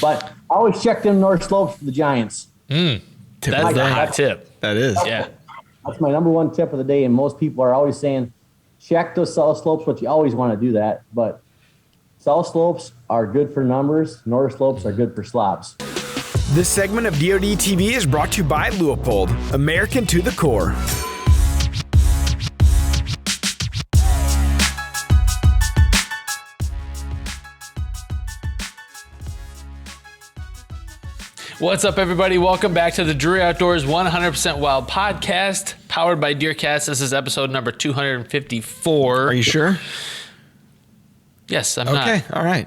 But I always check them north slopes for the giants. That's the hot tip. That is. Yeah. That's my number one tip of the day, and most people are always saying, check those south slopes, but you always want to do that. But south slopes are good for numbers. North slopes are good for slobs. This segment of DoD TV is brought to you by Leupold, American to the core. What's up, everybody? Welcome back to the Drury Outdoors 100% Wild podcast, powered by DeerCast. This is episode number 254. Are you sure? Yes, I'm not. Okay, all right.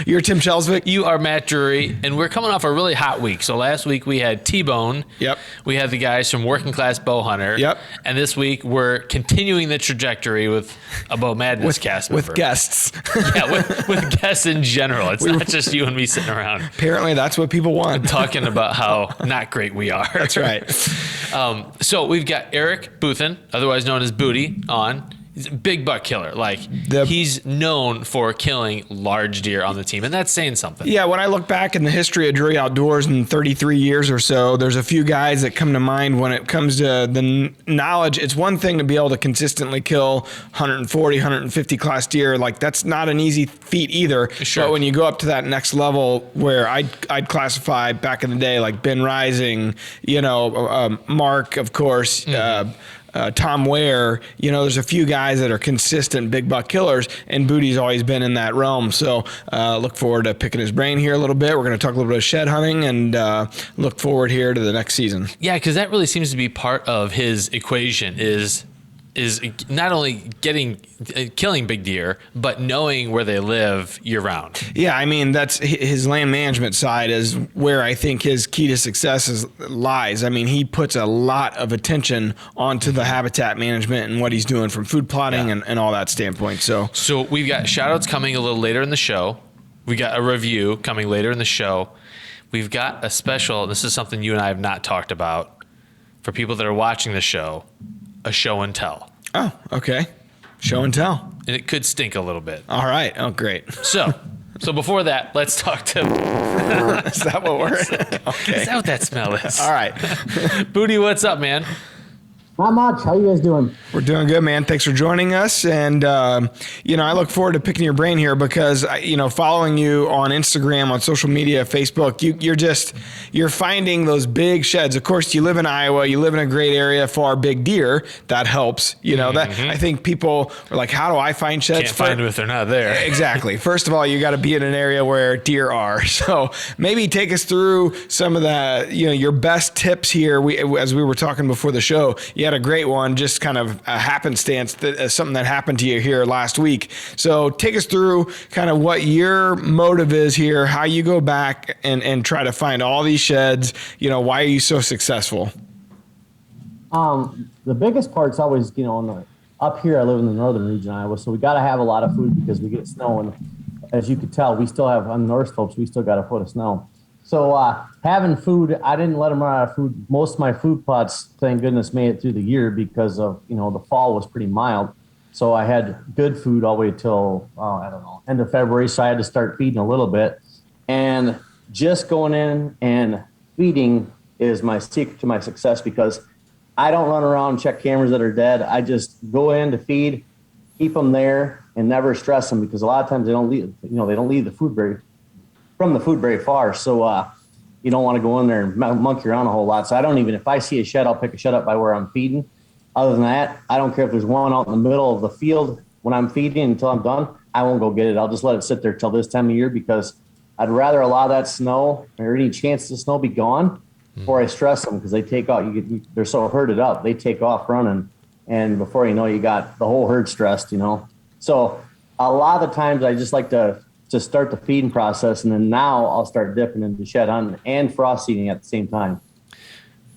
You're Tim Chelsvik. You are Matt Drury, and we're coming off a really hot week. So last week we had T-Bone. Yep. We had the guys from Working Class Bowhunter. Yep. And this week we're continuing the trajectory with a Bow Madness cast member. With guests. Yeah, with guests in general. It's not just you and me sitting around. Apparently that's what people want. Talking about how not great we are. That's right. So we've got Eric Bothun, otherwise known as Booty, on. He's a big buck killer. He's known for killing large deer on the team, and that's saying something. Yeah, when I look back in the history of Drury Outdoors in 33 years or so, there's a few guys that come to mind when it comes to the knowledge. It's one thing to be able to consistently kill 140, 150 class deer. That's not an easy feat either. Sure. But when you go up to that next level where I'd classify back in the day, like Ben Rising, Mark, of course, Tom Ware, there's a few guys that are consistent big buck killers, and Booty's always been in that realm. So look forward to picking his brain here a little bit. We're going to talk a little bit of shed hunting and look forward here to the next season. Yeah, because that really seems to be part of his equation is not only killing big deer, but knowing where they live year round. Yeah, I mean, that's his land management side is where I think his key to success lies. I mean, he puts a lot of attention onto the habitat management and what he's doing from food plotting and all that standpoint. So we've got shout outs coming a little later in the show. We got a review coming later in the show. We've got a special, this is something you and I have not talked about, for people that are watching the show, a show and tell. Oh, okay. Show and tell. And it could stink a little bit. All right. Oh, great. So before that, let's talk to... Is that what we're... Okay. Is that what that smell is? All right. Booty, what's up, man? Not much. How you guys doing? We're doing good, man. Thanks for joining us. And, I look forward to picking your brain here because, following you on Instagram, on social media, Facebook, you're finding those big sheds. Of course, you live in Iowa. You live in a great area for big deer. That helps. That I think people are like, how do I find sheds? Can't find them if they're not there. Exactly. First of all, you got to be in an area where deer are. So maybe take us through some of the, your best tips here. As we were talking before the show, you had a great one, just kind of a happenstance, something that happened to you here last week. So take us through kind of what your motive is here, how you go back and try to find all these sheds. Why are you so successful? The biggest part's always, up here I live in the northern region of Iowa, so we got to have a lot of food because we get snow. And as you could tell, we still have, on the north slopes, we still got a foot of snow. So having food, I didn't let them run out of food. Most of my food plots, thank goodness, made it through the year because of, the fall was pretty mild. So I had good food all the way till, end of February. So I had to start feeding a little bit. And just going in and feeding is my secret to my success because I don't run around and check cameras that are dead. I just go in to feed, keep them there, and never stress them because a lot of times they don't leave, they don't leave the food very far. So you don't want to go in there and monkey around a whole lot. So I don't even, if I see a shed, I'll pick a shed up by where I'm feeding. Other than that, I don't care if there's one out in the middle of the field when I'm feeding until I'm done. I won't go get it. I'll just let it sit there till this time of year because I'd rather allow that snow or any chance of snow be gone before I stress them because they take off. They're so herded up. They take off running. And before you know, you got the whole herd stressed, So a lot of the times I just like to start the feeding process, and then now I'll start dipping into shed hunting and frost eating at the same time.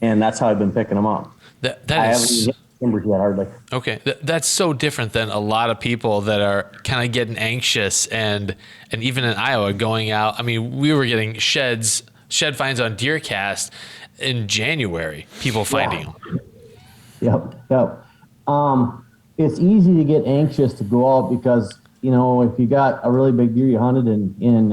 And that's how I've been picking them up. That is timbers yet hardly. Okay, that's so different than a lot of people that are kind of getting anxious and even in Iowa going out. I mean, we were getting shed finds on DeerCast in January. People finding them. Yep. It's easy to get anxious to go out because if you got a really big deer you hunted in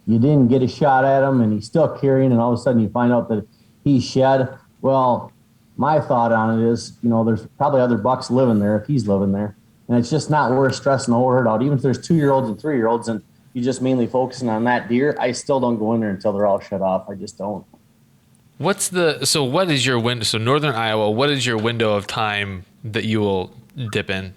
you didn't get a shot at him and he's still carrying, and all of a sudden you find out that he's shed. Well, my thought on it is, there's probably other bucks living there if he's living there. And it's just not worth stressing the whole herd out. Even if there's 2-year-olds and 3-year-olds and you're just mainly focusing on that deer, I still don't go in there until they're all shut off. I just don't. What is your window? So Northern Iowa, what is your window of time that you will dip in?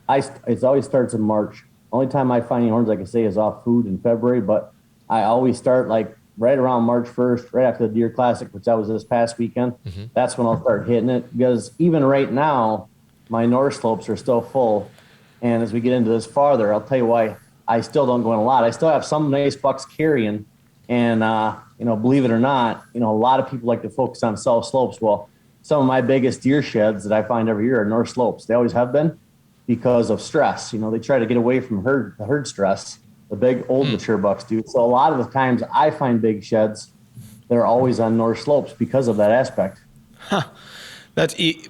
It always starts in March. Only time I find any horns, like I say, is off food in February, but I always start like right around March 1st, right after the Deer Classic, which that was this past weekend. Mm-hmm. That's when I'll start hitting it, because even right now, my north slopes are still full. And as we get into this farther, I'll tell you why I still don't go in a lot. I still have some nice bucks carrying, and believe it or not, a lot of people like to focus on south slopes. Well, some of my biggest deer sheds that I find every year are north slopes. They always have been, because of stress. They try to get away from the herd stress. The big old mature bucks do. So a lot of the times I find big sheds, they're always on north slopes because of that aspect. Huh.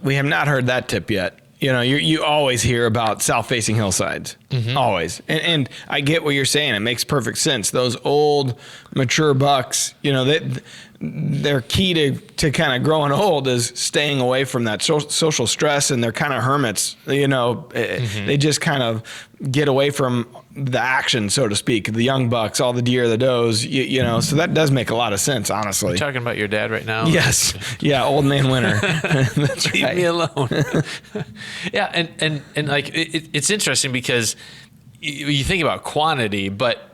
We have not heard that tip yet. You always hear about south-facing hillsides, always. And I get what you're saying. It makes perfect sense. Those old, mature bucks, they're key to kind of growing old is staying away from that social stress, and they're kind of hermits. They just kind of get away from the action, so to speak. The young bucks, all the deer, the does, so that does make a lot of sense, honestly. You're talking about your dad right now? Yes. Yeah, old man winter. That's Leave right. me alone. Yeah, and like it's interesting because you think about quantity, but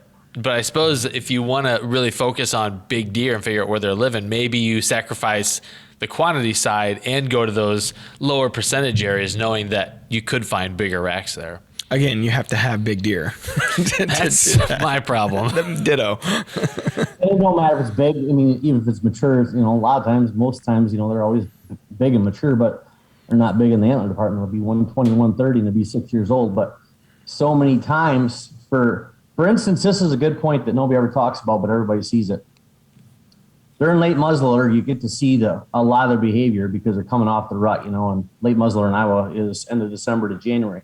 I suppose if you want to really focus on big deer and figure out where they're living, maybe you sacrifice the quantity side and go to those lower percentage areas, knowing that you could find bigger racks there. Again, you have to have big deer. That's my problem. Ditto. It don't matter if it's big. I mean, even if it's mature, a lot of times, most times, they're always big and mature, but they're not big in the antler department. It'll be 120, 130, and they'll be 6 years old. But so many times, for instance, this is a good point that nobody ever talks about, but everybody sees it. During late muzzleloader, you get to see a lot of their behavior because they're coming off the rut, and late muzzleloader in Iowa is end of December to January.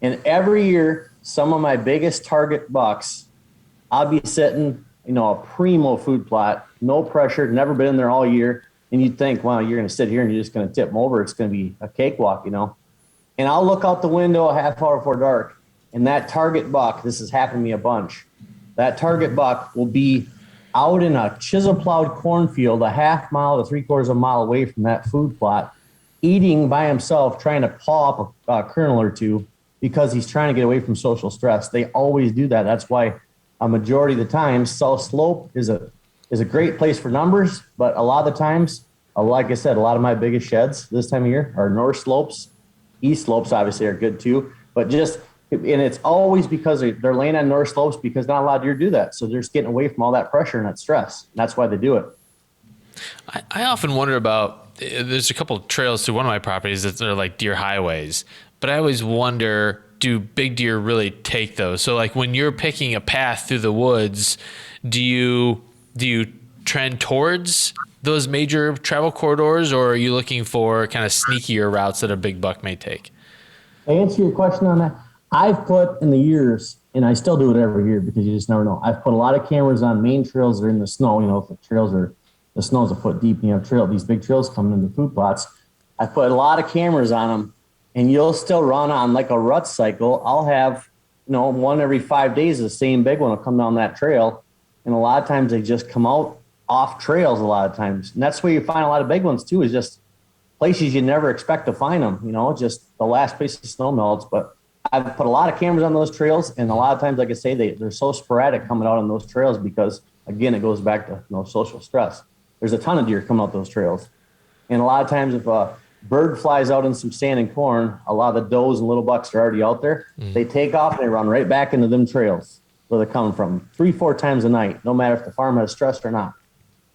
And every year, some of my biggest target bucks, I'll be sitting, a primo food plot, no pressure, never been in there all year. And you'd think, wow, you're going to sit here and you're just going to tip them over. It's going to be a cakewalk, And I'll look out the window a half hour before dark, and that target buck, this has happened to me a bunch, that target buck will be out in a chisel-plowed cornfield a half mile to 3/4 of a mile away from that food plot, eating by himself, trying to paw up a kernel or two, because he's trying to get away from social stress. They always do that. That's why a majority of the time, South Slope is a great place for numbers, but a lot of the times, like I said, a lot of my biggest sheds this time of year are North Slopes. East Slopes obviously are good too, and it's always because they're laying on North Slopes, because not a lot of deer do that. So they're just getting away from all that pressure and that stress. And that's why they do it. I often wonder about, there's a couple of trails to one of my properties that are like deer highways, but I always wonder, do big deer really take those? So like when you're picking a path through the woods, do you trend towards those major travel corridors, or are you looking for kind of sneakier routes that a big buck may take? To answer your question on that, I've put in the years, and I still do it every year because you just never know. I've put a lot of cameras on main trails that are in the snow. If the snow's a foot deep and you have these big trails coming into food plots. I put a lot of cameras on them, and you'll still run on like a rut cycle. I'll have, one every 5 days, the same big one will come down that trail. And a lot of times they just come out off trails a lot of times. And that's where you find a lot of big ones too, is just places you never expect to find them, just the last place the snow melts. But I've put a lot of cameras on those trails, and a lot of times, like I say, they're so sporadic coming out on those trails because, again, it goes back to social stress. There's a ton of deer coming out those trails. And a lot of times if a bird flies out in some sand and corn, a lot of the does and little bucks are already out there. They take off and they run right back into them trails where they're coming from 3-4 times a night, no matter if the farm has stress or not.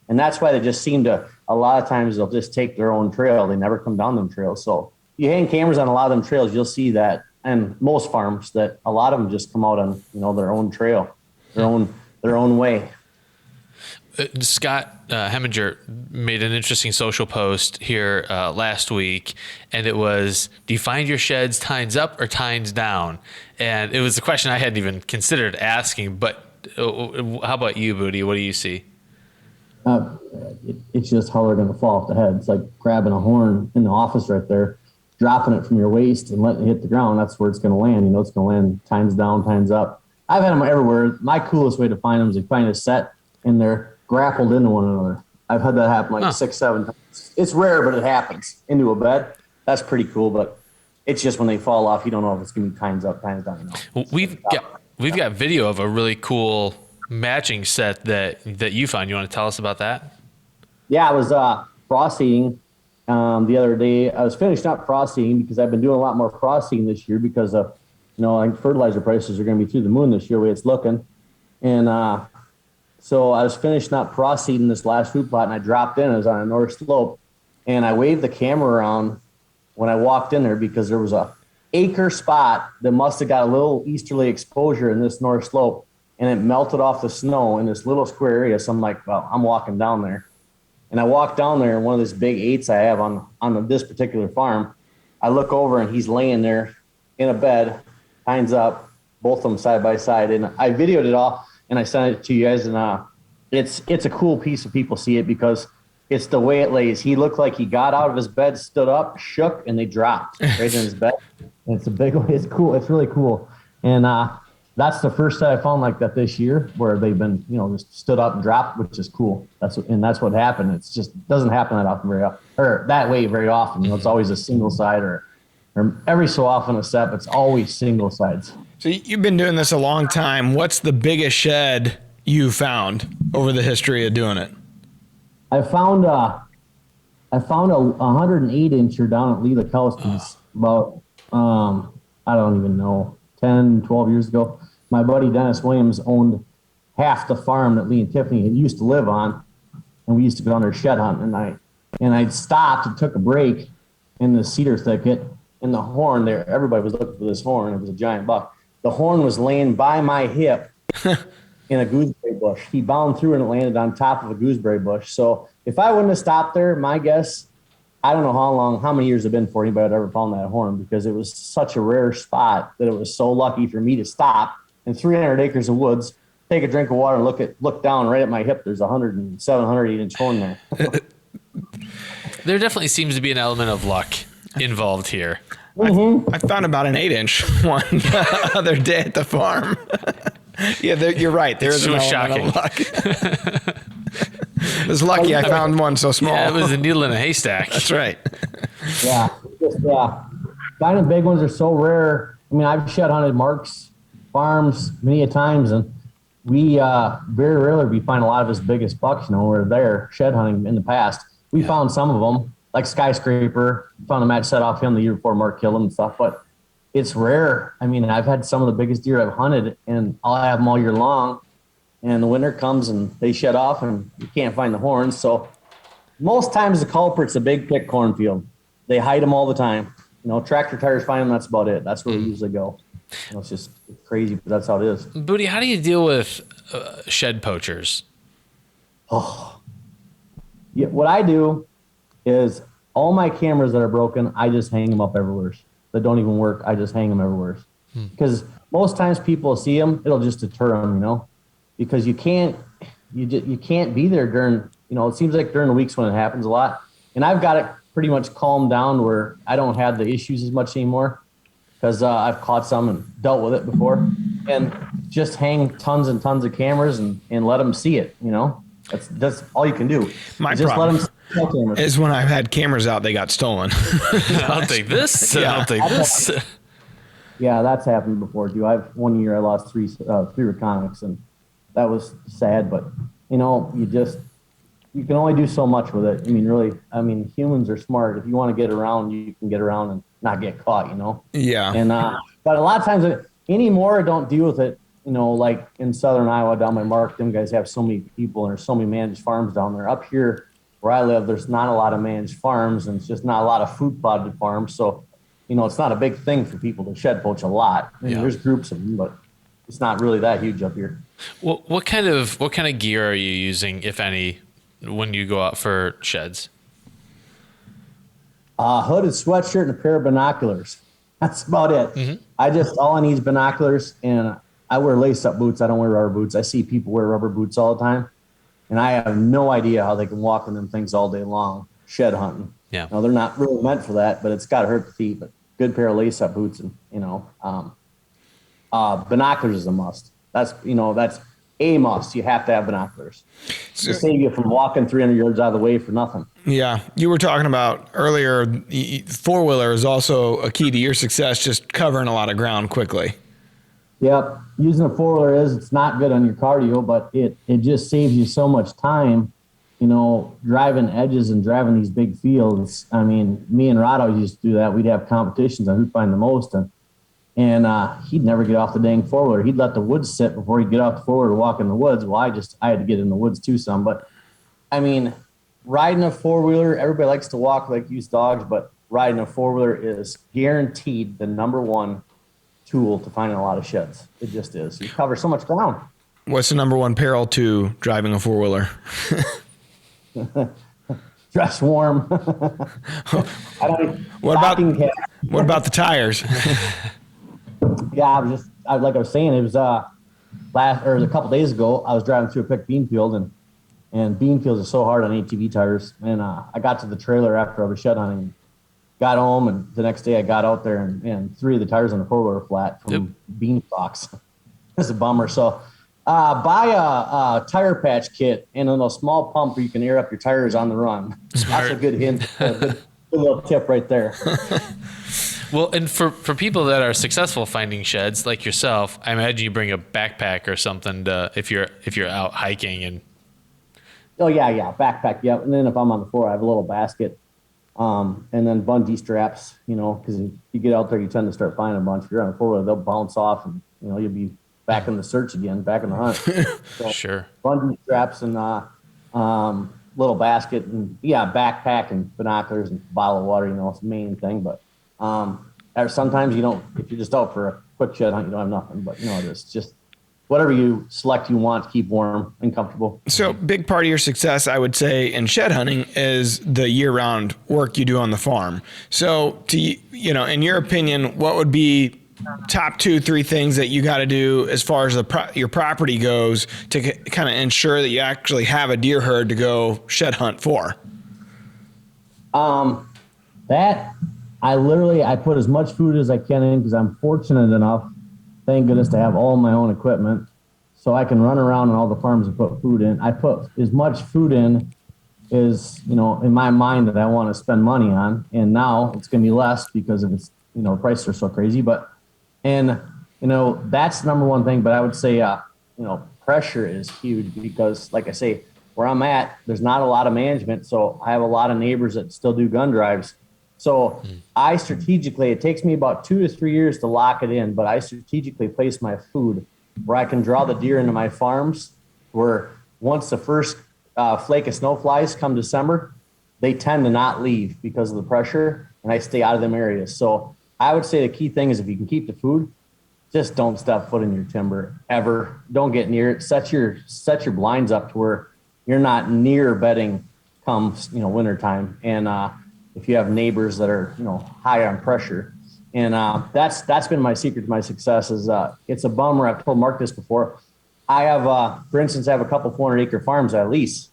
And that's why they just seem to, a lot of times they'll just take their own trail. They never come down them trails. So you hang cameras on a lot of them trails, you'll see that, and most farms, that a lot of them just come out on, their own trail, their own way. Scott Heminger made an interesting social post here last week, and it was, do you find your sheds tines up or tines down? And it was a question I hadn't even considered asking, but How about you, Booty? What do you see? It's just how they're going to fall off the head. It's like grabbing a horn in the office right there, dropping it from your waist and letting it hit the ground. That's where it's going to land. It's going to land times down, times up. I've had them everywhere. My coolest way to find them is to find a set and they're grappled into one another. I've had that happen like 6, 7 times. It's rare, but it happens into a bed. That's pretty cool, but it's just when they fall off, you don't know if it's going to be times up, times down. Well, we've got video of a really cool matching set that you found. You want to tell us about that? Yeah, I was frost eating the other day. I was finishing up frost eating because I've been doing a lot more frost eating this year because of, like fertilizer prices are going to be through the moon this year, the way it's looking. And so I was finishing up frost eating this last food plot, and I dropped in. I was on a north slope, and I waved the camera around when I walked in there because there was a acre spot that must have got a little easterly exposure in this north slope, and it melted off the snow in this little square area. So I'm like, well, I'm walking down there. And I walked down there, and one of these big 8s I have on this particular farm, I look over, and he's laying there in a bed, hands up, both of them side by side. And I videoed it all, and I sent it to you guys. And it's a cool piece if people see it because it's the way it lays. He looked like he got out of his bed, stood up, shook, and they dropped right in his bed. And it's a big one. It's cool. It's really cool. And that's the first set I found like that this year where they've been, just stood up and dropped, which is cool. That's what happened. It's just doesn't happen that often or that way very often. It's always a single side or every so often a set, but it's always single sides. So you've been doing this a long time. What's the biggest shed you found over the history of doing it? I found a 108 incher down at Lee Lakowski's about I don't even know, 10, 12 years ago. My buddy Dennis Williams owned half the farm that Lee and Tiffany had used to live on, and we used to go down there shed hunting at night. And I stopped and took a break in the cedar thicket, and the horn there, everybody was looking for this horn. It was a giant buck. The horn was laying by my hip in a gooseberry bush. He bound through and it landed on top of a gooseberry bush. So if I wouldn't have stopped there, my guess, I don't know how many years it's been before anybody had ever found that horn because it was such a rare spot that it was so lucky for me to stop in 300 acres of woods, take a drink of water and look down right at my hip. There's a 107, 108 inch horn there. There definitely seems to be an element of luck involved here. Mm-hmm. I found about an 8-inch one the other day at the farm. Yeah, you're right. There is an element of luck. It was lucky I found one so small. Yeah, it was a needle in a haystack. That's right. Yeah. Finding big ones are so rare. I mean, I've shed hunted Mark's farms many a times, and we very rarely we find a lot of his biggest bucks. We're there shed hunting in the past. We found some of them, like Skyscraper. Found a match set off him the year before Mark killed him and stuff, but it's rare. I mean, I've had some of the biggest deer I've hunted, and I'll have them all year long. And the winter comes and they shed off and you can't find the horns. So most times the culprit's a big thick cornfield. They hide them all the time. Tractor tires find them. That's about it. That's where we usually go. It's just crazy, but that's how it is. Booty, how do you deal with shed poachers? Oh, yeah. What I do is all my cameras that are broken, I just hang them up everywhere. That don't even work, I just hang them everywhere. Because most times people see them, it'll just deter them, because you can't be there during, it seems like during the weeks when it happens a lot. And I've got it pretty much calmed down where I don't have the issues as much anymore because I've caught some and dealt with it before. And just hang tons and tons of cameras and let them see it, That's all you can do. My just problem let them is when I've had cameras out, they got stolen. I'll take this. Yeah. I'll take this. Yeah, that's happened before too. One year I lost three reconics, and that was sad. But you can only do so much with it. I mean, really, humans are smart. If you want to get around, you can get around and not get caught. Yeah. And but a lot of times anymore, I don't deal with it. Like in southern Iowa, down by Mark, them guys have so many people and there's so many managed farms down there. Up here where I live, there's not a lot of managed farms and it's just not a lot of food plotted farms. So, it's not a big thing for people to shed poach a lot. There's groups of them, but it's not really that huge up here. Well, what kind of gear are you using, if any, when you go out for sheds? A hooded sweatshirt and a pair of binoculars. That's about it. Mm-hmm. All I need is binoculars, and I wear lace-up boots. I don't wear rubber boots. I see people wear rubber boots all the time, and I have no idea how they can walk in them things all day long, shed hunting. Yeah. They're not really meant for that, but it's got to hurt the feet. But good pair of lace-up boots, and binoculars is a must. That's a must. You have to have binoculars to save you from walking 300 yards out of the way for nothing. Yeah. You were talking about earlier, four-wheeler is also a key to your success, just covering a lot of ground quickly. Yep. Using a four-wheeler it's not good on your cardio, but it just saves you so much time, driving edges and driving these big fields. I mean, me and Rod always used to do that. We'd have competitions on who'd find the most, and he'd never get off the dang four-wheeler. He'd let the woods sit before he'd get off the four-wheeler to walk in the woods. Well, I had to get in the woods too some. But, I mean, riding a four-wheeler, everybody likes to walk like used dogs, but riding a four-wheeler is guaranteed the number one tool to finding a lot of sheds. It just is. You cover so much ground. What's the number one peril to driving a four-wheeler? Dress warm. What about the tires? Yeah, like I was saying, it was a couple days ago. I was driving through a pick bean field, and bean fields are so hard on ATV tires. And I got to the trailer after I was shed hunting, got home, and the next day I got out there, and 3 of the tires on the four-wheeler were flat from bean stalks. It's a bummer. So buy a tire patch kit and a small pump where you can air up your tires on the run. Smart. That's a good hint. A good little tip right there. Well, and for people that are successful finding sheds like yourself, I imagine you bring a backpack or something if you're out hiking and. Oh yeah, backpack. Yeah, and then if I'm on the floor, I have a little basket, and then bungee straps. Because if you get out there, you tend to start finding a bunch. If you're on a four-wheeler, they'll bounce off, and you'll be back in the search again, back in the hunt. So, sure. Bungee straps and little basket, and backpack and binoculars and bottle of water. It's the main thing, but. Sometimes you don't, if you're just out for a quick shed hunt, you don't have nothing, but it's just whatever you select you want to keep warm and comfortable. So big part of your success, I would say, in shed hunting is the year-round work you do on the farm. So in your opinion, what would be top 2-3 things that you got to do as far as your property goes to kind of ensure that you actually have a deer herd to go shed hunt for? I put as much food as I can in because I'm fortunate enough, thank goodness, to have all my own equipment. So I can run around on all the farms and put food in. I put as much food in as, in my mind that I want to spend money on. And now it's going to be less because of its, prices are so crazy. That's the number one thing. But I would say, pressure is huge because, like I say, where I'm at, there's not a lot of management. So I have a lot of neighbors that still do gun drives. So I strategically, it takes me about 2 to 3 years to lock it in, but I strategically place my food where I can draw the deer into my farms, where once the first flake of snow flies come December, they tend to not leave because of the pressure, and I stay out of them areas. So I would say the key thing is if you can keep the food, just don't step foot in your timber ever. Don't get near it. Set your blinds up to where you're not near bedding come wintertime. And if you have neighbors that are high on pressure, and that's been my secret to my success. Is it's a bummer. I've told Mark this before. I have, for instance, I have a couple 400-acre farms I lease,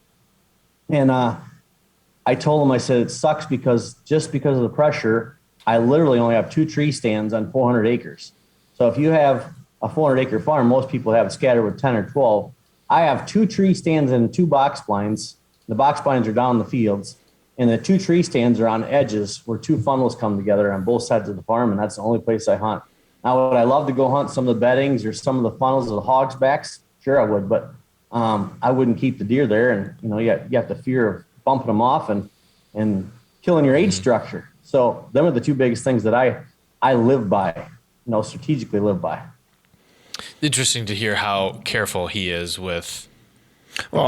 and I told him, I said, it sucks because of the pressure, I literally only have 2 tree stands on 400 acres. So if you have a 400-acre farm, most people have it scattered with 10 or 12. I have 2 tree stands and 2 box blinds. The box blinds are down in the fields, and the 2 tree stands are on edges where 2 funnels come together on both sides of the farm, and that's the only place I hunt. Now, would I love to go hunt some of the beddings or some of the funnels of the hogs' backs? Sure, I would, but I wouldn't keep the deer there, and you have the fear of bumping them off and killing your age structure. So them are the 2 biggest things that I live by, strategically live by. Interesting to hear how careful he is with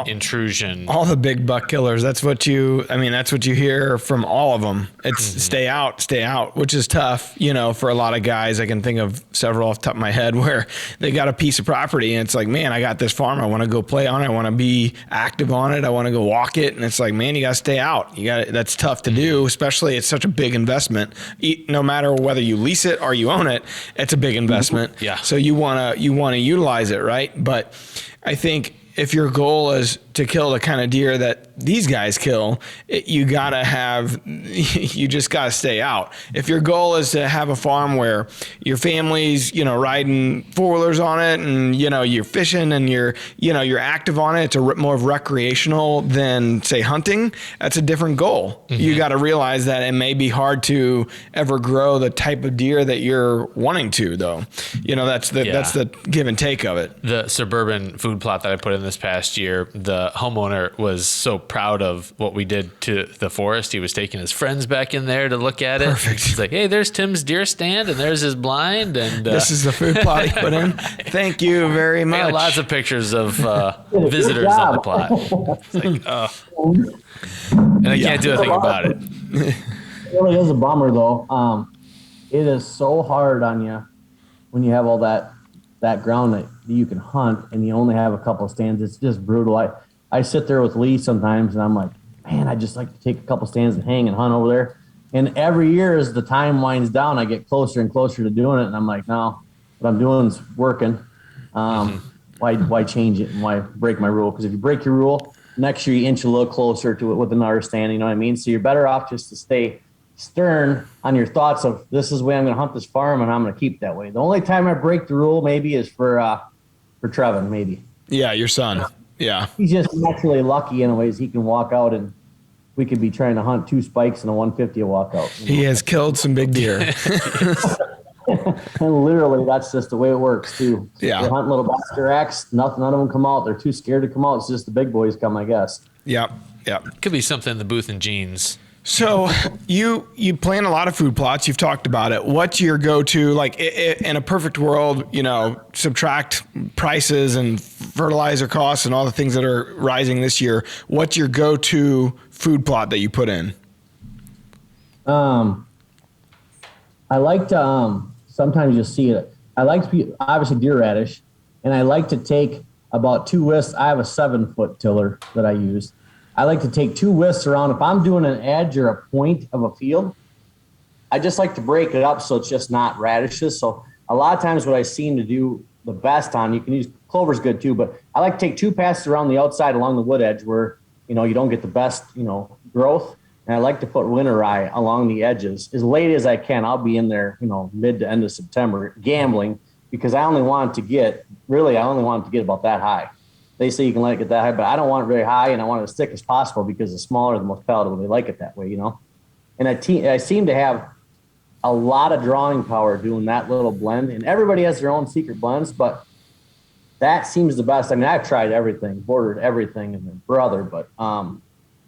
intrusion. All the big buck killers. That's what you hear from all of them. It's stay out, which is tough, for a lot of guys. I can think of several off the top of my head where they got a piece of property and it's like, man, I got this farm. I want to go play on it. I want to be active on it. I want to go walk it. And it's like, man, you got to stay out. That's tough to do, especially it's such a big investment. No matter whether you lease it or you own it, it's a big investment. Yeah. So you want to utilize it, right? But I think if your goal is to kill the kind of deer that these guys kill, you just got to stay out. If your goal is to have a farm where your family's, riding four-wheelers on it and, you're fishing and you're active on it, it's more of recreational than, say, hunting, that's a different goal. Mm-hmm. You got to realize that it may be hard to ever grow the type of deer that you're wanting to, though. That's the give and take of it. The suburban food plot that I put in this past year, the homeowner was so proud of what we did to the forest. He was taking his friends back in there to look at it. Perfect. He's like, hey, there's Tim's deer stand and there's his blind. And this is the food plot he put in. Thank you very much. I got lots of pictures of visitors on the plot. It's like, and I can't do a thing about it. It really is a bummer, though. It is so hard on you when you have all that ground that you can hunt and you only have a couple of stands. It's just brutal. I sit there with Lee sometimes and I'm like, man, I just like to take a couple stands and hang and hunt over there. And every year as the time winds down, I get closer and closer to doing it. And I'm like, no, what I'm doing is working. Why change it and why break my rule? Because if you break your rule, next year you inch a little closer to it with another stand, you know what I mean? So you're better off just to stay stern on your thoughts of this is the way I'm going to hunt this farm and I'm going to keep that way. The only time I break the rule maybe is for Trevin, maybe. Yeah, your son. Yeah. He's just naturally lucky in ways. He can walk out and we could be trying to hunt 2 spikes and a 150 a walk out. He has killed some big deer. And literally that's just the way it works too. Yeah. We're hunting little bastard racks, none of them come out. They're too scared to come out. It's just the big boys come, I guess. Yep. Could be something in the Bothun genes. So you plan a lot of food plots. You've talked about it. What's your go-to, like in a perfect world, subtract prices and fertilizer costs and all the things that are rising this year. What's your go-to food plot that you put in? I like to, sometimes you'll see it. I like to be obviously deer radish, and I like to take about 2 whisks. I have a 7-foot tiller that I use. I like to take 2 whisks around. If I'm doing an edge or a point of a field, I just like to break it up so it's just not radishes. So a lot of times what I seem to do the best on, you can use clover's good too, but I like to take 2 passes around the outside along the wood edge where, you don't get the best, growth. And I like to put winter rye along the edges as late as I can. I'll be in there, mid to end of September gambling because I only want it to get about that high. They say you can let it get that high, but I don't want it very high, and I want it as thick as possible because the smaller, the most palatable. They like it that way, And I seem to have a lot of drawing power doing that little blend, and everybody has their own secret blends, but that seems the best. I mean, I've tried everything, bordered everything, and their brother, but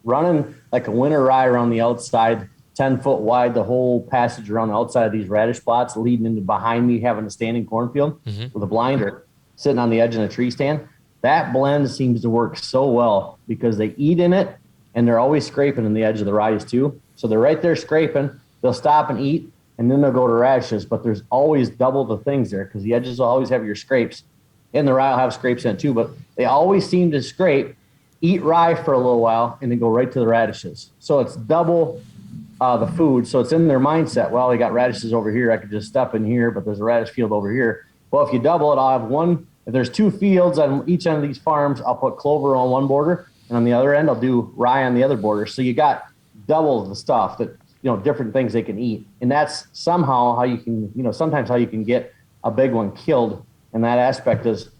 running like a winter rye around the outside, 10 foot wide, the whole passage around the outside of these radish plots, leading into behind me having a standing cornfield with a blind or sitting on the edge in a tree stand. That blend seems to work so well because they eat in it and they're always scraping in the edge of the rye too. So they're right there scraping. They'll stop and eat and then they'll go to radishes, but there's always double the things there because the edges will always have your scrapes and the rye will have scrapes in it too, but they always seem to scrape, eat rye for a little while and then go right to the radishes. So it's double the food. So it's in their mindset. Well, they got radishes over here. I could just step in here, but there's a radish field over here. Well, if you double it, I'll have one. If there's 2 fields on each end of these farms, I'll put clover on one border, and on the other end, I'll do rye on the other border. So you got double the stuff that, different things they can eat. And that's somehow how you can, sometimes how you can get a big one killed. And that aspect is,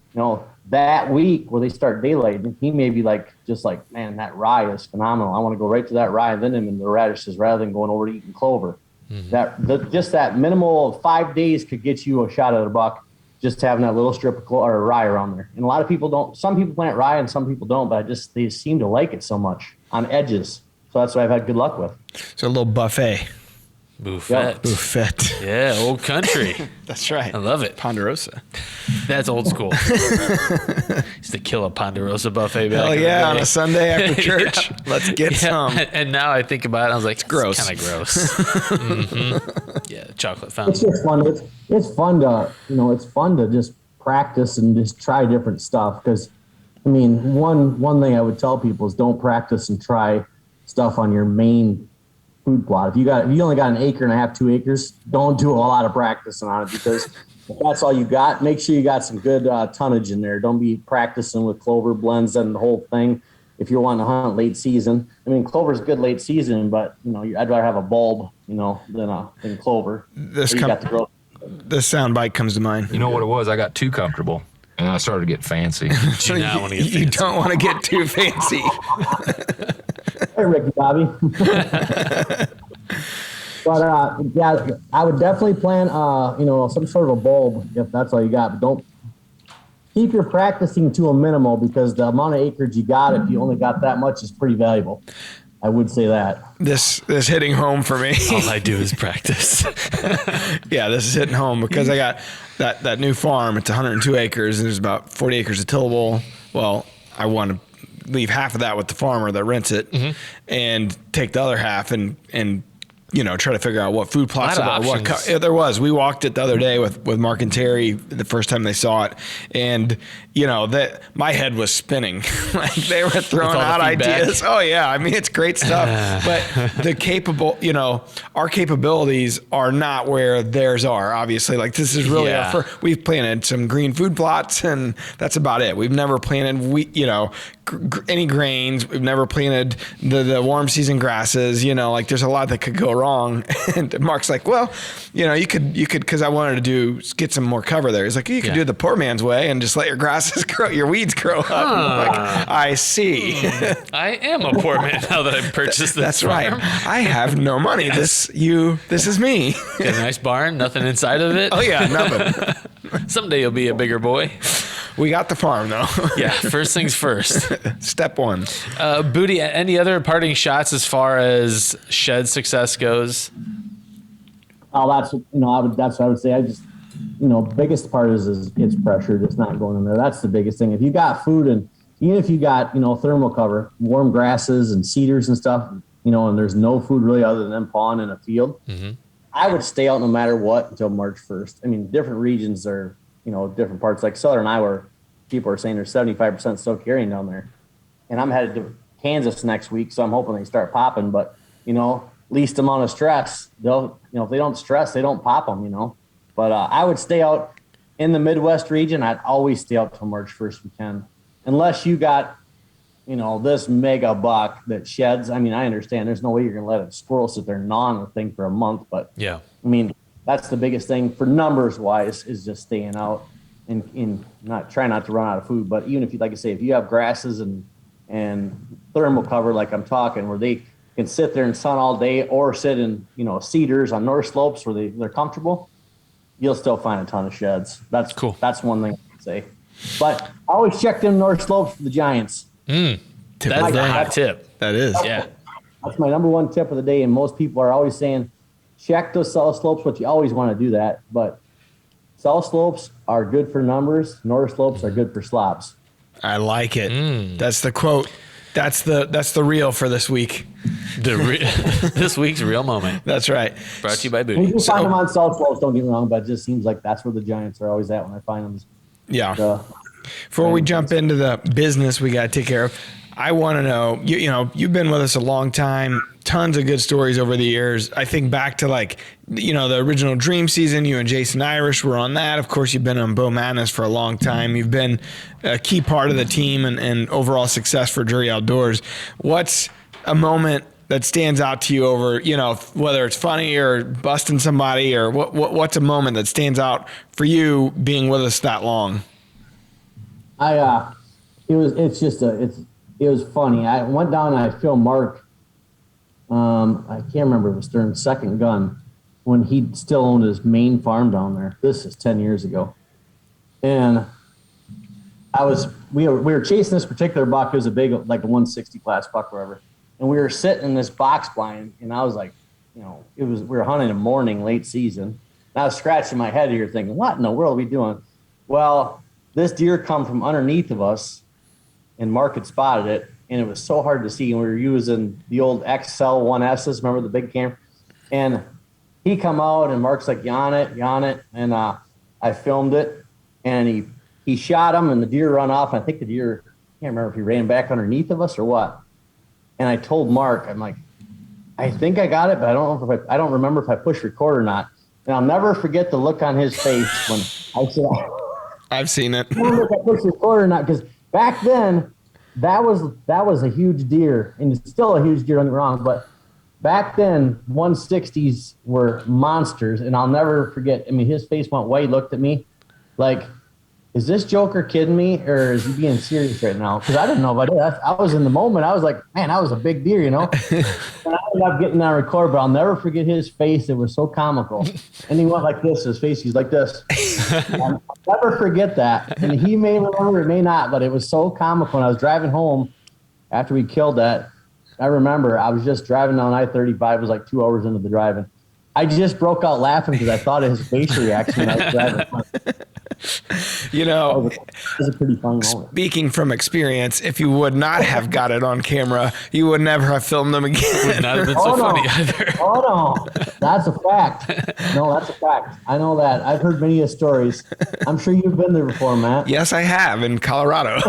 that week where they start daylighting, he may be just like, man, that rye is phenomenal. I want to go right to that rye and then him in the radishes rather than going over to eating clover. Mm-hmm. Just that minimal of 5 days could get you a shot at a buck. Just having that little strip of or rye around there. And a lot of people don't, some people plant rye and some people don't, but they seem to like it so much on edges. So that's what I've had good luck with. So a little buffet. Buffet. Buffet. Yeah, old country. That's right. I love it. Ponderosa. That's old school. Used to kill a Ponderosa buffet back Hell in the yeah, day. on a Sunday after church. Yeah. Let's get some. And now I think about it, I was like, it's gross. kind of gross. Yeah, chocolate fountain. It's just fun. It's fun to, it's fun to just practice and just try different stuff. Because, I mean, one thing I would tell people is don't practice and try stuff on your main food plot. If you only got 1.5 acres, 2 acres, don't do a lot of practicing on it, because if that's all you got, make sure you got some good tonnage in there. Don't be practicing with clover blends and the whole thing if you're wanting to hunt late season. I mean, clover's good late season, but I'd rather have a bulb, than clover. This sound bite comes to mind. You know what it was? I got too comfortable, and I started to get fancy. Do not want to get fancy. You don't want to get too fancy. Hey, Ricky Bobby. But yeah, I would definitely plan, some sort of a bulb if that's all you got. But don't keep your practicing to a minimal, because the amount of acreage you got, if you only got that much, is pretty valuable. I would say that. This hitting home for me. All I do is practice. Yeah, this is hitting home because I got that new farm. It's 102 acres, and there's about 40 acres of tillable. Well, I want to leave half of that with the farmer that rents it, and take the other half and try to figure out what food plots there was. We walked it the other day with Mark and Terry the first time they saw it, and that my head was spinning. Like they were throwing out ideas. Oh yeah, I mean it's great stuff, but our capabilities are not where theirs are. Obviously, like this is really we've planted some green food plots, and that's about it. We've never planted any grains. We've never planted the warm season grasses. Like there's a lot that could go wrong. And Mark's like, well, you could, because I wanted to get some more cover there. He's like, you could do it the poor man's way and just let your grasses grow, your weeds grow up. Like, I see. I am a poor man now that I've purchased this. That's farm. right. I have no money. This is me. Got a nice barn, nothing inside of it. Oh yeah, nothing. Someday you'll be a bigger boy. We got the farm though. Yeah, first things first. Step one. Booty, any other parting shots as far as shed success goes? Oh, that's what I would say. I just, biggest part is it's pressure, just not going in there. That's the biggest thing. If you got food, and even if you got, thermal cover, warm grasses and cedars and stuff, and there's no food really other than them pawing in a field, I would stay out no matter what until March 1st. I mean, different regions are, different parts, like Southern Iowa, people are saying there's 75% still carrying down there. And I'm headed to Kansas next week, so I'm hoping they start popping. But, least amount of stress, they'll, if they don't stress, they don't pop them, But I would stay out in the Midwest region. I'd always stay out till March 1st if we can. Unless you got, this mega buck that sheds. I mean, I understand there's no way you're going to let a squirrel sit there gnawing the thing for a month. But, yeah, I mean, that's the biggest thing for numbers wise, is just staying out and try not to run out of food. But even if you, like I say, if you have grasses and thermal cover, like I'm talking, where they can sit there in sun all day, or sit in, cedars on north slopes where they're comfortable, you'll still find a ton of sheds. That's cool. That's one thing I can say. But I always check them north slopes for the giants. That's the hot tip. That is. Yeah. That's my number one tip of the day. And most people are always saying, check those south slopes, but you always want to do that. But south slopes are good for numbers. North slopes are good for slobs. I like it. That's the quote. That's the reel for this week. This week's real moment. That's right. Brought to you by Booty. You can find them on south slopes, don't get me wrong, but it just seems like that's where the giants are always at when I find them. Yeah. Before we jump into the business we got to take care of, I want to know, you've been with us a long time, tons of good stories over the years. I think back to the original Dream season, you and Jason Irish were on that. Of course, you've been on Bow Madness for a long time. You've been a key part of the team and overall success for Drury Outdoors. What's a moment that stands out to you over, whether it's funny or busting somebody, or what's a moment that stands out for you being with us that long? It was funny. I went down and I filmed Mark. I can't remember if it was during Second Gun, when he still owned his main farm down there. This is 10 years ago. And we were chasing this particular buck. It was a big, like a 160 class buck, whatever. And we were sitting in this box blind, and I was like, we were hunting in the morning, late season. And I was scratching my head here thinking, what in the world are we doing? Well, this deer come from underneath of us, and Mark had spotted it, and it was so hard to see. And we were using the old XL 1Ss, remember the big camera? And he come out, and Mark's like, yawn it. And I filmed it, and he shot him, and the deer run off. And I think the deer, I can't remember if he ran back underneath of us or what. And I told Mark, I'm like, I think I got it, but I don't remember if I pushed record or not. And I'll never forget the look on his face when I said, I've seen it. I don't know if I pushed record or not, because back then that was a huge deer, and it's still a huge deer, don't get me wrong, but back then 160s were monsters, and I'll never forget. I mean, his face went white, looked at me like, is this joker kidding me, or is he being serious right now? Because I didn't know about it. I was in the moment. I was like, man, that was a big deer, And I ended up getting on record, but I'll never forget his face. It was so comical. And he went like this. His face, he's like this. I'll never forget that. And he may remember, it may not, but it was so comical. When I was driving home after we killed that, I remember I was just driving down I-35. It was like 2 hours into the driving. I just broke out laughing because I thought of his facial reaction when I was driving. It was a pretty fun moment. Speaking from experience, if you would not have got it on camera, you would never have filmed them again. Would not have been so funny either. Oh, no. That's a fact. No, that's a fact. I know that. I've heard many stories. I'm sure you've been there before, Matt. Yes, I have, in Colorado.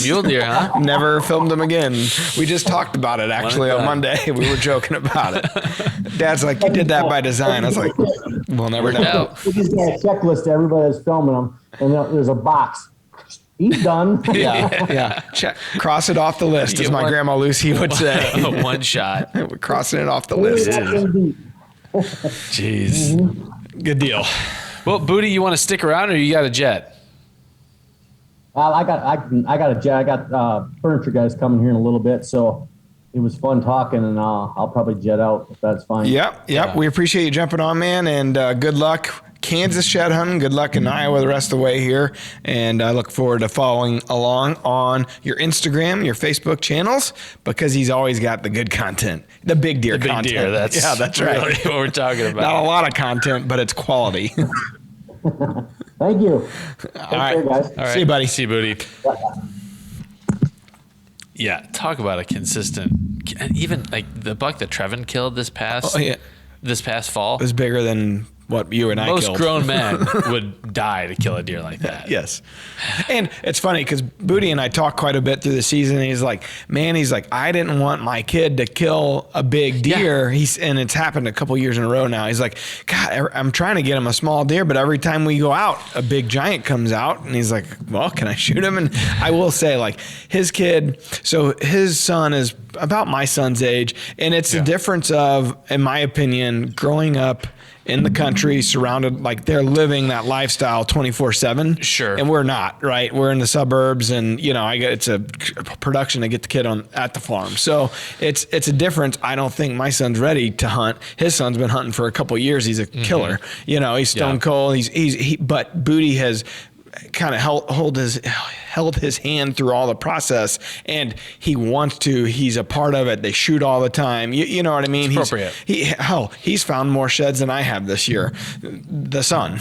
Mule deer, huh? Never filmed them again. We just talked about it, actually, on Monday. We were joking about it. Dad's like, you did that by design. I was like, we'll never know. We just got a checklist to everybody that's filming them, and there's a box. He's done. Yeah. Check. Cross it off the list, as my grandma Lucy would say. One shot. We're crossing it off the list. Jeez. Mm-hmm. Good deal. Well, Booty, you want to stick around, or you got a jet? I got a jet. I got furniture guys coming here in a little bit, so it was fun talking, and I'll probably jet out if that's fine. Yep. Yeah. We appreciate you jumping on, man, and good luck. Kansas shed hunting. Good luck in Iowa the rest of the way here. And I look forward to following along on your Instagram, your Facebook channels, because he's always got the good content, the big deer content. Deer, that's right. really what we're talking about. Not a lot of content, but it's quality. Thank you. All right. Guys. All right. See you, buddy. See you, Booty. Yeah, talk about a consistent. Even like the buck that Trevin killed this past fall It was bigger than what you and I killed. Most grown men would die to kill a deer like that. Yes. And it's funny because Booty and I talked quite a bit through the season. And he's like, I didn't want my kid to kill a big deer. Yeah. And it's happened a couple years in a row now. He's like, God, I'm trying to get him a small deer, but every time we go out, a big giant comes out. And he's like, well, can I shoot him? And I will say, like, his kid, so his son is about my son's age. And it's a difference of, in my opinion, growing up in the country, surrounded, like they're living that lifestyle 24/7. Sure. And we're not, right? We're in the suburbs, and it's a production to get the kid at the farm. So it's a difference. I don't think my son's ready to hunt. His son's been hunting for a couple of years. He's a killer. He's stone cold. But Booty has kind of held his hand through all the process, and he wants to. He's a part of it. They shoot all the time. You know what I mean? It's appropriate. He's found more sheds than I have this year. The son,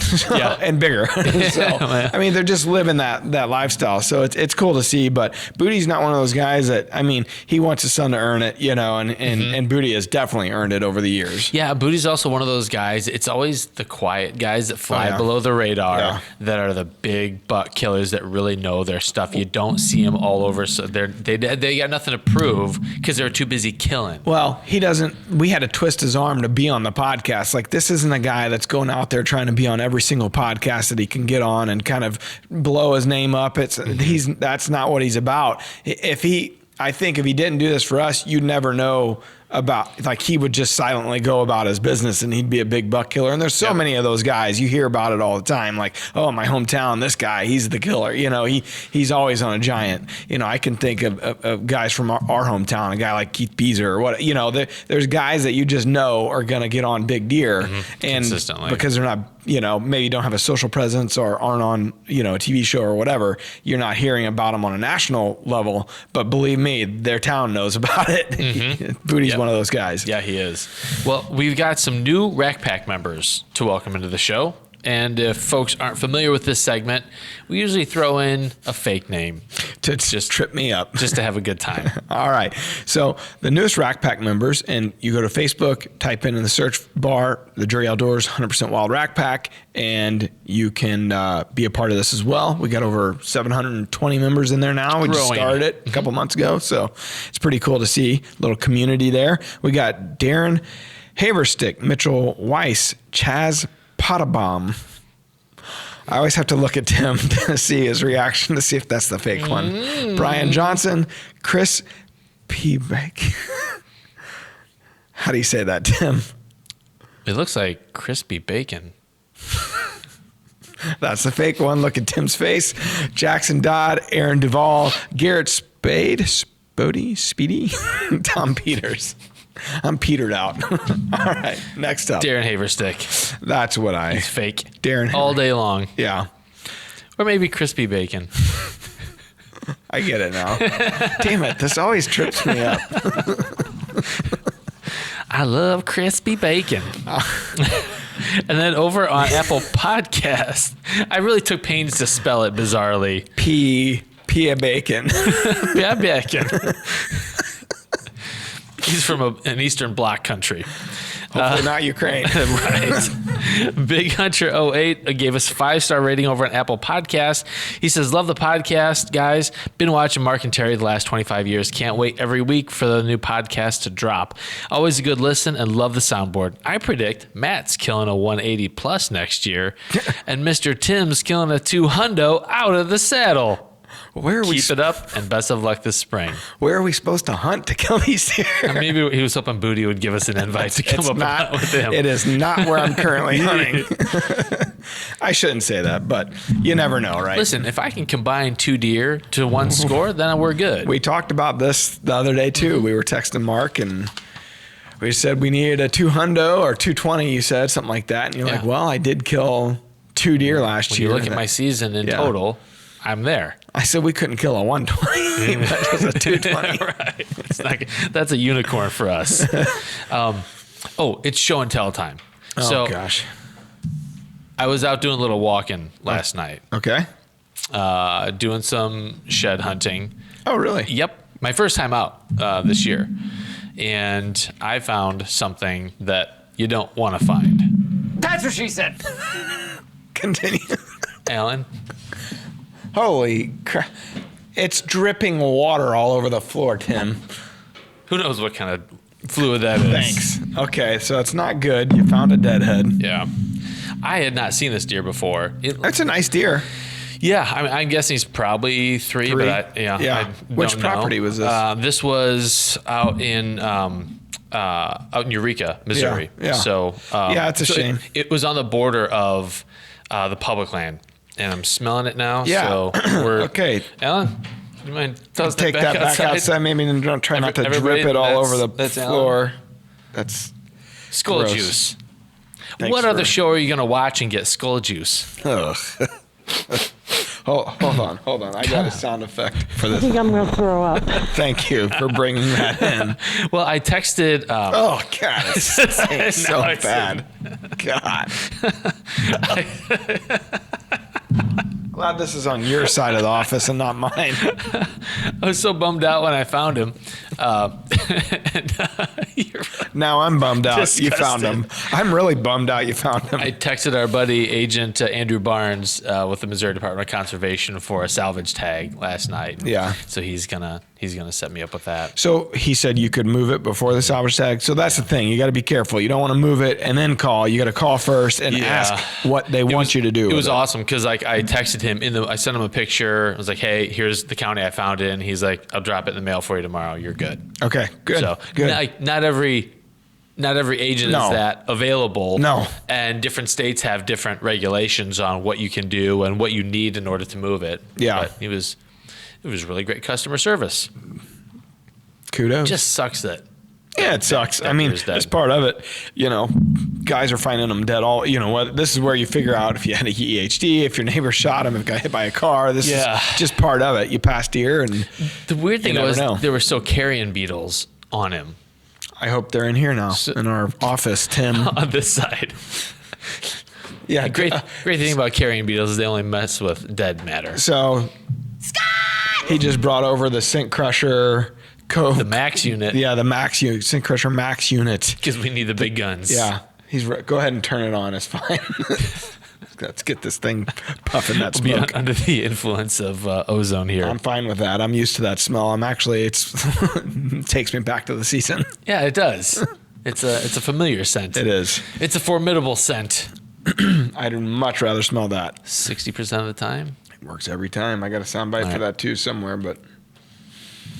and bigger. So I mean, they're just living that lifestyle. So it's cool to see. But Booty's not one of those guys that, I mean, he wants his son to earn it. And Booty has definitely earned it over the years. Yeah, Booty's also one of those guys. It's always the quiet guys that fly below the radar that are the big buck killers that really know their stuff. You don't see them all over, so they got nothing to prove because they're too busy killing. Well, he doesn't. We had to twist his arm to be on the podcast. Like, this isn't a guy that's going out there trying to be on every single podcast that he can get on and kind of blow his name up. That's not what he's about. I think if he didn't do this for us, you'd never know about, like, he would just silently go about his business and he'd be a big buck killer. And there's so many of those guys. You hear about it all the time. Like, oh, my hometown, this guy, he's the killer. He's always on a giant. I can think of guys from our hometown, a guy like Keith Beezer or what, there's guys that you just know are going to get on big deer and consistently, because they're not maybe don't have a social presence or aren't on, a TV show or whatever, you're not hearing about them on a national level. But believe me, their town knows about it. Mm-hmm. Booty's one of those guys. Yeah, he is. Well, we've got some new Rack Pack members to welcome into the show. And if folks aren't familiar with this segment, we usually throw in a fake name to just trip me up, just to have a good time. All right. So the newest Rack Pack members, and you go to Facebook, type in the search bar, the Drury Outdoors 100% Wild Rack Pack, and you can be a part of this as well. We got over 720 members in there now. We just started it a couple months ago, so it's pretty cool to see a little community there. We got Darren Haverstick, Mitchell Weiss, Chaz Potabom. I always have to look at Tim to see his reaction to see if that's the fake one. Brian Johnson, Chris Peebeck. How do you say that, Tim? It looks like crispy bacon. That's the fake one. Look at Tim's face. Jackson Dodd, Aaron Duvall, Garrett Speedy, Tom Peters. I'm petered out. All right, next up. Darren Haverstick. That's what He's fake. Darren all day long. Yeah. Or maybe crispy bacon. I get it now. Damn it, this always trips me up. I love crispy bacon. And then over on Apple Podcast, I really took pains to spell it bizarrely. Pia bacon. Pia bacon. He's from an Eastern Bloc country. Hopefully not Ukraine. Right. Big Hunter 08 gave us 5-star rating over on Apple Podcast. He says, love the podcast, guys. Been watching Mark and Terry the last 25 years. Can't wait every week for the new podcast to drop. Always a good listen and love the soundboard. I predict Matt's killing a 180 plus next year and Mr. Tim's killing a 200 out of the saddle. Keep it up, and best of luck this spring. Where are we supposed to hunt to kill these deer? Maybe he was hoping Booty would give us an invite to come up and hunt with him. It is not where I'm currently hunting. I shouldn't say that, but you never know, right? Listen, if I can combine 2 deer to 1 score, then we're good. We talked about this the other day, too. We were texting Mark, and we said we needed a 200 or 220, you said, something like that. And you're like, well, I did kill 2 deer last year. When you look at my season in total, I'm there. I said we couldn't kill a 120, but it was a 220. Right. That's a unicorn for us. It's show and tell time. Oh, gosh. I was out doing a little walking last night. Okay. Doing some shed hunting. Oh, really? Yep. My first time out this year. And I found something that you don't want to find. That's what she said. Continue. Alan? Holy crap. It's dripping water all over the floor, Tim. Who knows what kind of fluid that is? Thanks. Okay, so it's not good. You found a deadhead. Yeah. I had not seen this deer before. That's a nice deer. Yeah, I'm guessing he's probably 3, but I Which don't property know. was this? This was out in Eureka, Missouri. Yeah. So it's a shame. It was on the border of the public land. And I'm smelling it now. Yeah. So we're okay. Alan, do you mind tossing take that back outside? Maybe don't try not to drip it all over the floor. Alan. That's skull gross. Juice. Thanks what other show are you going to watch and get skull juice? Ugh. Hold on. I got a sound effect for this. I think I'm going to throw up. Thank you for bringing that in. Well, I texted. Oh God, it's so bad. God. Glad this is on your side of the office and not mine. I was so bummed out when I found him. Now I'm bummed out. Disgusting. You found him. I'm really bummed out you found him. I texted our buddy agent Andrew Barnes with the Missouri Department of Conservation for a salvage tag last night. Yeah. So he's gonna set me up with that. So he said you could move it before the salvage tag. So that's the thing. You got to be careful. You don't want to move it and then call. You got to call first and ask what they want you to do. It was awesome because I texted him I sent him a picture. I was like, hey, here's the county I found it in. He's like, I'll drop it in the mail for you tomorrow. You're good. Okay, good. So good. Not every agent is that available. No. And different states have different regulations on what you can do and what you need in order to move it. Yeah. But it was really great customer service. Kudos. Just sucks that Yeah, it sucks. That I mean, deer's dead. it's part of it. You know, guys are finding them dead all, you know what, this is where you figure out if you had a EHD, if your neighbor shot him, if got hit by a car. This is just part of it. You pass deer and The weird thing never was know. there were still carrion beetles on him I hope they're in here now in our office, Tim. on this side. Yeah, Great thing about carrion beetles is they only mess with dead matter. So he just brought over the Scent Crusher The max unit. Yeah, the max unit, Scent Crusher max unit. Because we need the big guns. Yeah, go ahead and turn it on. It's fine. Let's get this thing puffing that We'll smoke. be under the influence of ozone here. I'm fine with that. I'm used to that smell. I'm actually, it takes me back to the season. Yeah, it does. It's a familiar scent. It is. It's a formidable scent. I'd much rather smell that. 60% of the time. It works every time. I got a soundbite for that too somewhere, but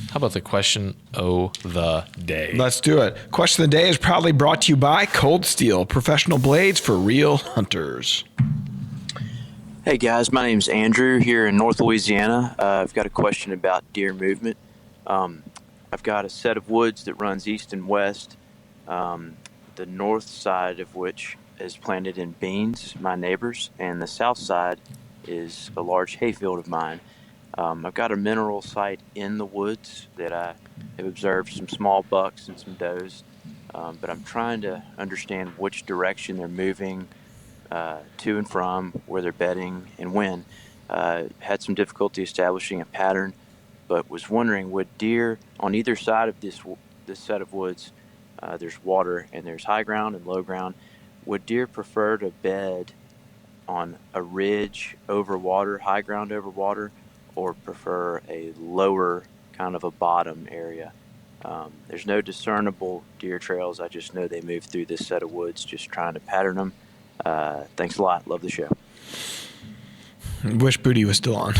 How about the question of the day? let's do it. Question of the day is proudly brought to you by Cold Steel, professional blades for real hunters. Hey guys, my name's Andrew here in North Louisiana. I've got a question about deer movement. I've got a set of woods that runs east and west, the north side of which is planted in beans, my neighbors, and the south side is a large hayfield of mine. I've got a mineral site in the woods that I have observed some small bucks and some does, but I'm trying to understand which direction they're moving to and from, where they're bedding, and when. Had some difficulty establishing a pattern, but was wondering, would deer on either side of this set of woods, there's water and there's high ground and low ground, would deer prefer to bed on a ridge over water, high ground over water, or prefer a lower kind of a bottom area? There's no discernible deer trails. I just know they move through this set of woods, just trying to pattern them. Thanks a lot. Love the show. Wish Booty was still on.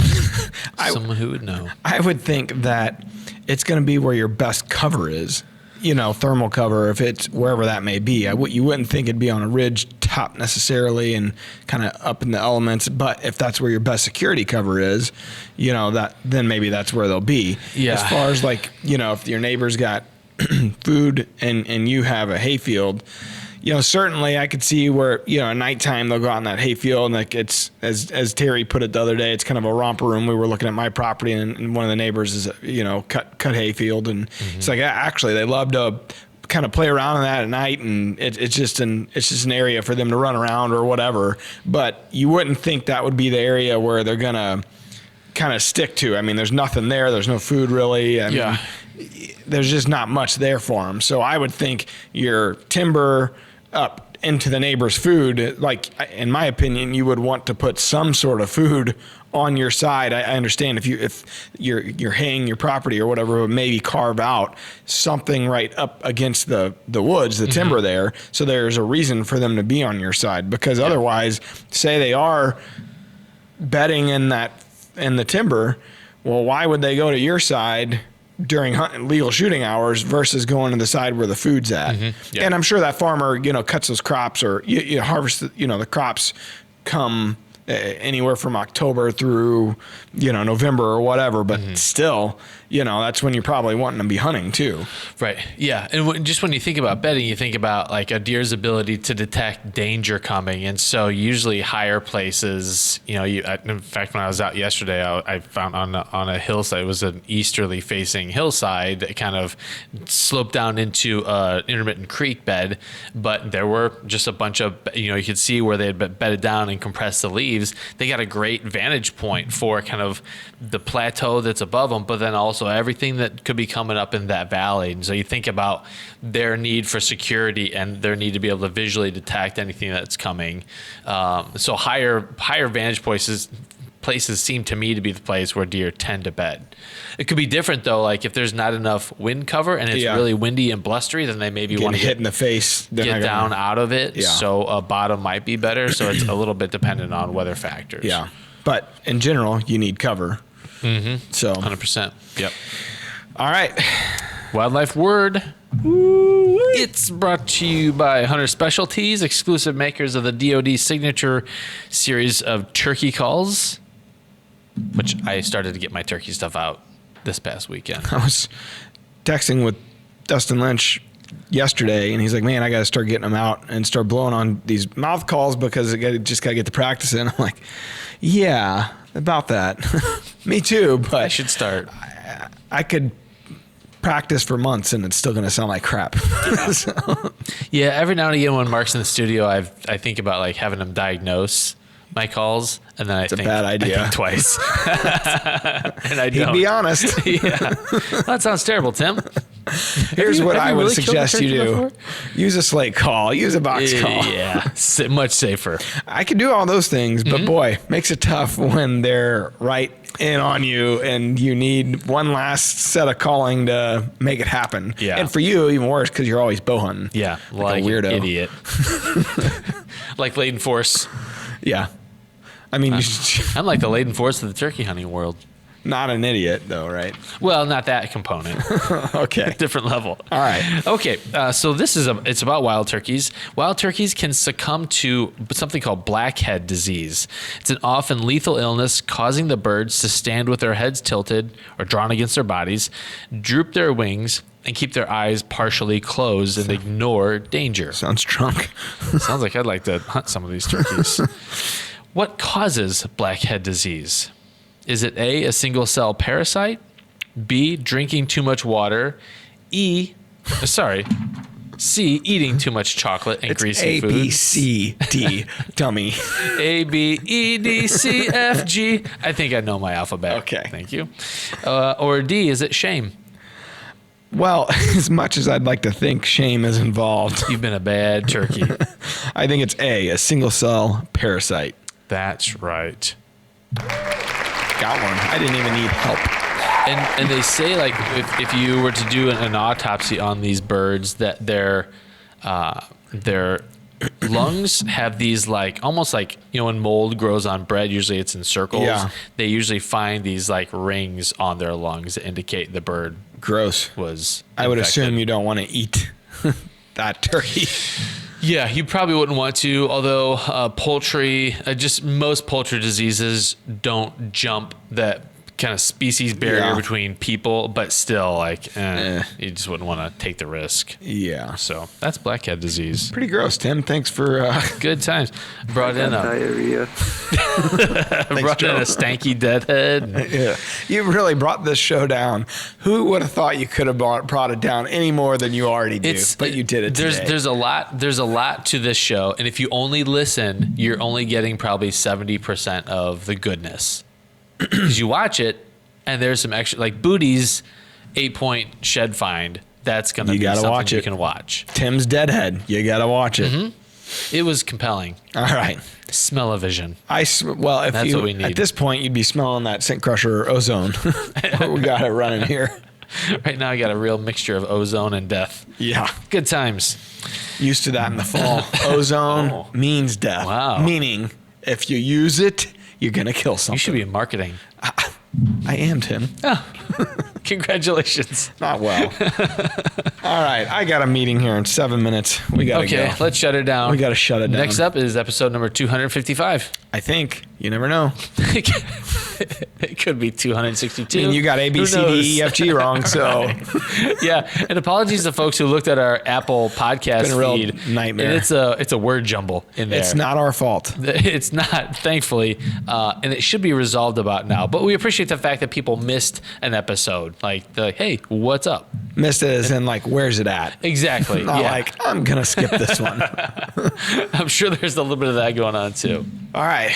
Someone who would know. I would think that it's going to be where your best cover is. You know, thermal cover, if it's wherever that may be. You wouldn't think it'd be on a ridge top necessarily and kind of up in the elements. But if that's where your best security cover is, you know, then maybe that's where they'll be. Yeah. As far as like, you know, if your neighbor's got food and you have a hayfield, you know, certainly I could see where, you know, at nighttime they'll go out in that hayfield and like it's, as Terry put it the other day, it's kind of a romper room. We were looking at my property and one of the neighbors is, you know, cut hayfield. And it's like, actually they love to kind of play around in that at night. And it's just an area for them to run around or whatever. But you wouldn't think that would be the area where they're going to kind of stick to. I mean, there's nothing there. There's no food really. I mean, there's just not much there for them. So I would think your timber up into the neighbor's food, like in my opinion, you would want to put some sort of food on your side. I understand if you're haying your property or whatever, but maybe carve out something right up against the woods, the timber there, so there's a reason for them to be on your side. Because otherwise, say they are bedding in the timber, well, why would they go to your side during legal shooting hours versus going to the side where the food's at? And I'm sure that farmer, you know, cuts those crops or you harvest, you know, the crops come anywhere from October through, you know, November or whatever, but still, you know, that's when you're probably wanting to be hunting too. Right. Yeah. And just when you think about bedding, you think about like a deer's ability to detect danger coming. And so usually higher places, you know, in fact, when I was out yesterday, I found on a hillside, it was an easterly facing hillside that kind of sloped down into an intermittent creek bed, but there were just a bunch of, you know, you could see where they had bedded down and compressed the leaves. They got a great vantage point for kind of the plateau that's above them, but then also everything that could be coming up in that valley. And so you think about their need for security and their need to be able to visually detect anything that's coming. So higher vantage places seem to me to be the place where deer tend to bed. It could be different though, like if there's not enough wind cover and it's really windy and blustery, then they maybe want to hit in the face, get down out of it. Yeah. So a bottom might be better. So it's a little bit dependent on weather factors. Yeah. But in general, you need cover. So 100%. Yep. All right. Wildlife Word. It's brought to you by Hunter Specialties, exclusive makers of the DoD signature series of turkey calls, which I started to get my turkey stuff out this past weekend. I was texting with Dustin Lynch yesterday, and he's like, man, I got to start getting them out and start blowing on these mouth calls because just got to get the practice in. I'm like, yeah, about that. Me too, but I should start. I could practice for months and it's still going to sound like crap. Yeah, every now and again when Mark's in the studio, I think about like having him diagnose my calls, and then I think a bad idea. I think twice. And I don't. He'd be honest. Yeah. That sounds terrible, Tim. Here's what I would really killed a suggest you turkey do. before? Use a slate call. Use a box call. Yeah, much safer. I can do all those things, but boy, makes it tough when they're right in on you and you need one last set of calling to make it happen. Yeah. And for you, even worse, because you're always bow hunting. Yeah, like a weirdo. An idiot. Like Laden Force. Yeah. I mean, I'm like the Laden Force of the turkey hunting world. not an idiot, though, right? Well, not that component. Okay. Different level. All right. Okay. So this is it's about wild turkeys. Wild turkeys can succumb to something called blackhead disease. It's an often lethal illness causing the birds to stand with their heads tilted or drawn against their bodies, droop their wings, and keep their eyes partially closed and ignore danger. Sounds drunk. Sounds like I'd like to hunt some of these turkeys. What causes blackhead disease? Is it A, a single cell parasite, B, drinking too much water, C, eating too much chocolate and greasy A, foods? B, C, D, dummy. A, B, E, D, C, F, G. I think I know my alphabet. Okay. Thank you. Or D, is it shame? Well, as much as I'd like to think shame is involved, You've been a bad turkey. I think it's a single cell parasite. That's right. Got one. I didn't even need help. And they say, like, if you were to do an autopsy on these birds, that their lungs have these, like, almost like, you know, when mold grows on bread, usually it's in circles. Yeah. They usually find these, like, rings on their lungs that indicate the bird Gross. was I would infected. assume you don't want to eat that turkey. Yeah, you probably wouldn't want to, although poultry, just most poultry diseases don't jump that kind of species barrier between people, but still, like, you just wouldn't want to take the risk. Yeah. So that's blackhead disease. Pretty gross, Tim. Thanks for... Good times. Brought in diarrhea. brought in a stanky deadhead. Yeah. You really brought this show down. Who would have thought you could have brought it down any more than you already do? But you did it today. There's a lot to this show, and if you only listen, you're only getting probably 70% of the goodness. Because you watch it, and there's some extra, like Booty's 8-point shed find. That's gonna be something watch you it. can watch. Tim's Deadhead. You got to watch it. It was compelling. All right. Smell-o-vision. That's That's what we need. At this point, you'd be smelling that Scent Crusher ozone. We got it running here. Right now, I got a real mixture of ozone and death. Yeah. Good times. Used to that in the fall. Ozone means death. Wow. Meaning, if you use it, you're going to kill something. You should be in marketing. I am, Tim. Oh, congratulations. Not well. All right. I got a meeting here in 7 minutes. We got to Okay, go. let's shut it down. We got to shut it down. Next up is episode number 255. I think. You never know. It could be 262. I mean, you got A, B, Who C, D, E, knows? F, G wrong, so. Yeah, and apologies to folks who looked at our Apple podcast Been a real feed. nightmare. And it's a word jumble in there. It's not our fault. It's not, thankfully, and it should be resolved about now. But we appreciate the fact that people missed an episode. Like, they're like, hey, what's up? Missed it as in, like, where's it at? Exactly. Not yeah. like, I'm going to skip this one. I'm sure there's a little bit of that going on too. All right.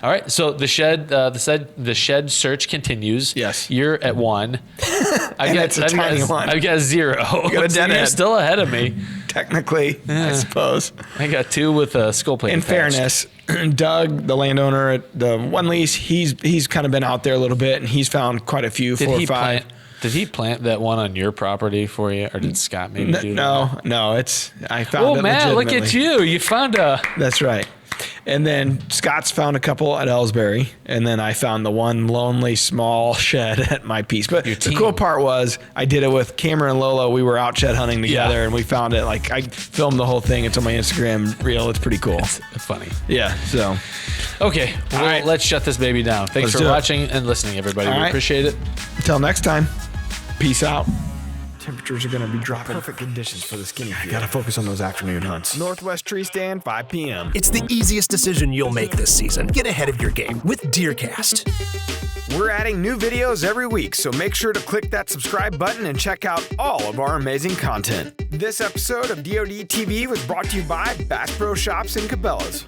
All right, so the shed search continues. Yes. You're at 1. It's a tiny one. I've got 0. got a So dead you're end. still ahead of me. Technically, I suppose. I got 2 with a skull plate. In attached. fairness, Doug, the landowner at the one lease, he's kind of been out there a little bit, and he's found quite a few, 4 or 5. Did he plant that one on your property for you, or did Scott maybe do that? No, I found Oh, it Matt, look at legitimately. you! You found a. That's right. And then Scott's found a couple at Ellsbury, and then I found the one lonely small shed at my piece. But the team. cool part was I did it with Cameron and Lola. We were out shed hunting together, Yeah. and we found it. Like, I filmed the whole thing. It's on my Instagram reel. It's pretty cool. Funny. Yeah. So Okay, well, right. let's shut this baby down. Thanks Let's for do it. watching and listening, everybody. All We right. appreciate it. until next time, peace out. Temperatures are going to be dropping. Perfect conditions for the skinny field. Got to focus on those afternoon hunts. Northwest Tree Stand, 5 p.m. It's the easiest decision you'll make this season. Get ahead of your game with DeerCast. We're adding new videos every week, so make sure to click that subscribe button and check out all of our amazing content. This episode of DoD TV was brought to you by Bass Pro Shops in Cabela's.